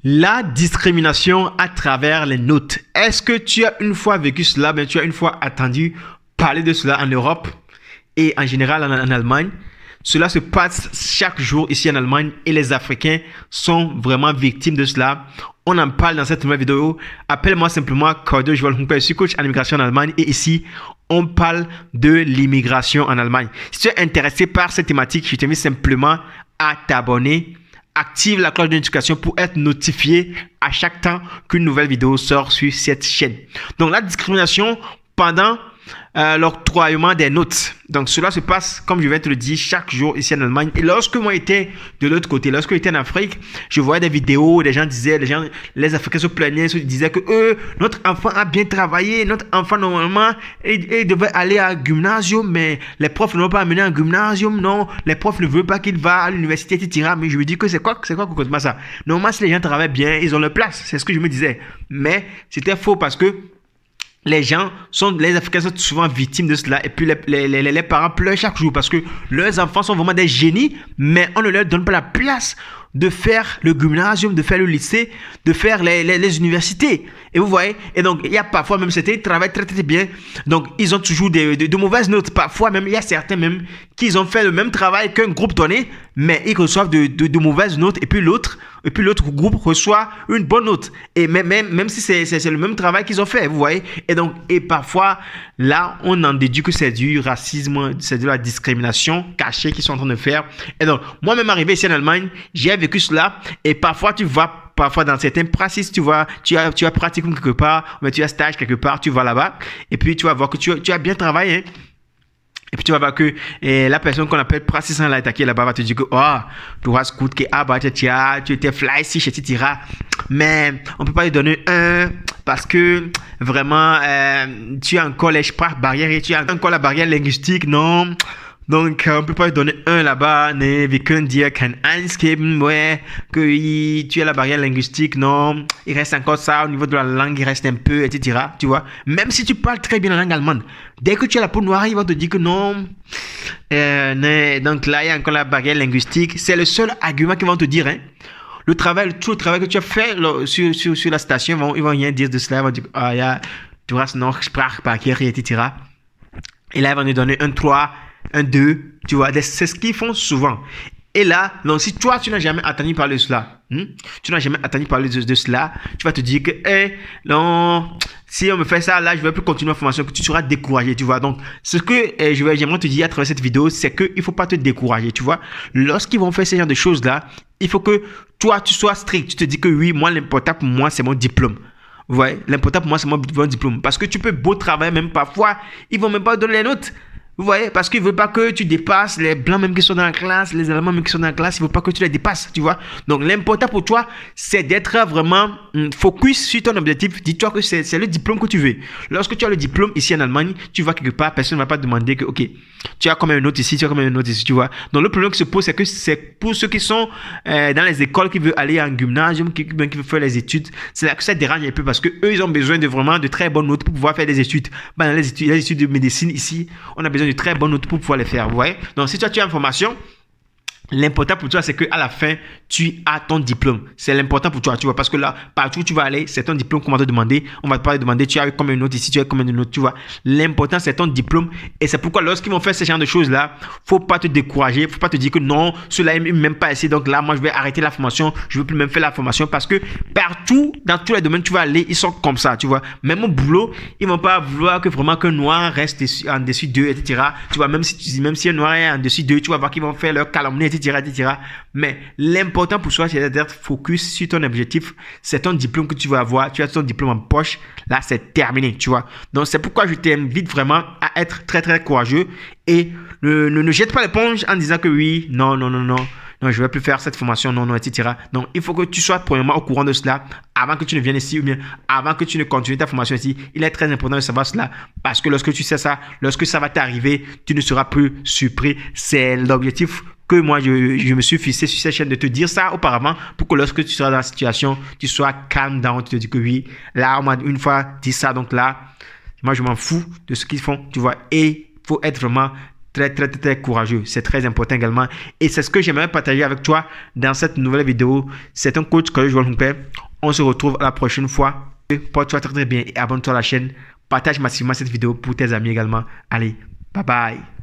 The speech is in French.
La discrimination à travers les notes. Est-ce que tu as une fois vécu cela? Ben, tu as une fois entendu parler de cela en Europe et en général en Allemagne. Cela se passe chaque jour ici en Allemagne et les Africains sont vraiment victimes de cela. On en parle dans cette nouvelle vidéo. Appelle-moi simplement Cordo, je suis coach en immigration en Allemagne et ici, on parle de l'immigration en Allemagne. Si tu es intéressé par cette thématique, je t'invite simplement à t'abonner. Active la cloche de notification pour être notifié à chaque temps qu'une nouvelle vidéo sort sur cette chaîne. Donc, la discrimination pendant l'octroiement des notes. Donc, cela se passe, comme je vais te le dire, chaque jour ici en Allemagne. Et lorsque moi j'étais de l'autre côté, lorsque j'étais en Afrique, je voyais des vidéos, des gens disaient, les Africains se plaignaient, se disaient que notre enfant a bien travaillé, notre enfant normalement, il devait aller à gymnasium, mais les profs ne l'ont pas amené en gymnasium, non, les profs ne veulent pas qu'il va à l'université, etc. Mais je me dis que c'est quoi concrètement ça? Normalement, si les gens travaillent bien, ils ont leur place. C'est ce que je me disais. Mais c'était faux parce que les Africains sont souvent victimes de cela et puis les parents pleurent chaque jour parce que leurs enfants sont vraiment des génies, mais on ne leur donne pas la place de faire le gymnasium, de faire le lycée, de faire les universités. Et vous voyez, et donc il y a parfois même certains qui travaillent très bien, donc ils ont toujours de mauvaises notes. Parfois même, il y a certains même qui ont fait le même travail qu'un groupe donné, mais ils reçoivent de mauvaises notes et puis l'autre groupe reçoit une bonne note. Et même si c'est le même travail qu'ils ont fait, vous voyez. Et parfois, là, on en déduit que c'est du racisme, c'est de la discrimination cachée qu'ils sont en train de faire. Et donc, moi-même arrivé ici en Allemagne, j'ai vécu cela. Et parfois, tu vas dans certains pratiques, tu as pratiqué quelque part, mais tu as stage quelque part, tu vas là-bas. Et puis, tu vas voir que tu as bien travaillé. Et puis tu vas voir que la personne qu'on appelle praticien là qui est là-bas va te dire que tu vas scout que tu étais fly si etc. Mais on peut pas lui donner un parce que vraiment tu as encore les barrières et tu as encore la barrière linguistique, non. Donc, on peut pas lui donner un là-bas, ne, wir können dir kein eins geben, ouais, que tu as la barrière linguistique, non, il reste encore ça, au niveau de la langue, il reste un peu, etc., tu vois. Même si tu parles très bien la langue allemande, dès que tu as la peau noire, ils vont te dire que non, donc là, il y a encore la barrière linguistique, c'est le seul argument qu'ils vont te dire, hein. Tout le travail que tu as fait sur la station, ils vont rien dire de cela, ils vont dire, du hast noch Sprachbarriere, etc. Et là, ils vont nous donner un 3, un 2, tu vois, c'est ce qu'ils font souvent. Et là, donc si toi, tu n'as jamais entendu parler de cela, tu n'as jamais entendu parler de cela, tu vas te dire que, non, si on me fait ça, là, je ne vais plus continuer la formation, que tu seras découragé, tu vois. Donc, ce que j'aimerais te dire à travers cette vidéo, c'est qu'il ne faut pas te décourager, tu vois. Lorsqu'ils vont faire ce genre de choses-là, il faut que toi, tu sois strict. Tu te dis que oui, moi, l'important pour moi, c'est mon diplôme. Vous voyez, l'important pour moi, c'est mon diplôme. Parce que tu peux beau travailler, même parfois, ils ne vont même pas donner les notes. Vous voyez, parce qu'ils ne veulent pas que tu dépasses les blancs même qui sont dans la classe, les allemands même qui sont dans la classe, ils ne veulent pas que tu les dépasses, tu vois. Donc, l'important pour toi, c'est d'être vraiment focus sur ton objectif. Dis-toi que c'est le diplôme que tu veux. Lorsque tu as le diplôme ici en Allemagne, tu vas quelque part, personne ne va pas te demander que, ok, tu as combien de notes ici, tu as combien de notes ici, tu vois. Donc, le problème qui se pose, c'est que c'est pour ceux qui sont dans les écoles, qui veulent aller en gymnasium, qui veulent faire les études, c'est là que ça dérange un peu parce que eux, ils ont besoin de vraiment de très bonnes notes pour pouvoir faire des études. Dans les études de médecine ici, on a besoin de très bonnes notes pour pouvoir les faire, vous voyez. Donc, si toi, tu as une formation, l'important pour toi, c'est qu'à la fin, tu as ton diplôme. C'est l'important pour toi, tu vois, parce que là, partout où tu vas aller, c'est ton diplôme qu'on va te demander. On va pas te demander, tu as combien de notes ici, tu as combien de notes, tu vois. L'important, c'est ton diplôme. Et c'est pourquoi, lorsqu'ils vont faire ce genre de choses-là, faut pas te décourager, faut pas te dire que non, ceux-là, ils m'aiment pas ici, donc là, moi, je vais arrêter la formation, je veux plus même faire la formation, parce que partout, dans tous les domaines, tu vas aller, ils sont comme ça, tu vois. Même au boulot, ils vont pas vouloir que vraiment qu'un noir reste en dessus d'eux, etc. Tu vois, même si un noir est en dessus d'eux, tu vas voir qu'ils vont faire leur calomnie, etc. Mais l'important pour toi, c'est d'être focus sur ton objectif. C'est ton diplôme que tu vas avoir. Tu as ton diplôme en poche. Là, c'est terminé, tu vois. Donc, c'est pourquoi je t'invite vraiment à être très, très courageux et ne jette pas l'éponge en disant que oui, non, je ne vais plus faire cette formation, non, etc. Donc, il faut que tu sois premièrement au courant de cela avant que tu ne viennes ici ou bien avant que tu ne continues ta formation ici. Il est très important de savoir cela parce que lorsque tu sais ça, lorsque ça va t'arriver, tu ne seras plus surpris. C'est l'objectif que moi, je me suis fixé sur cette chaîne de te dire ça auparavant pour que lorsque tu seras dans la situation, tu sois calme down, tu te dis que oui, là, on m'a une fois dit ça, donc là, moi, je m'en fous de ce qu'ils font, tu vois, et il faut être vraiment très courageux. C'est très important également. Et c'est ce que j'aimerais partager avec toi dans cette nouvelle vidéo. C'est un coach que je vais. On se retrouve la prochaine fois. Porte-toi très bien et abonne-toi à la chaîne. Partage massivement cette vidéo pour tes amis également. Allez, bye bye.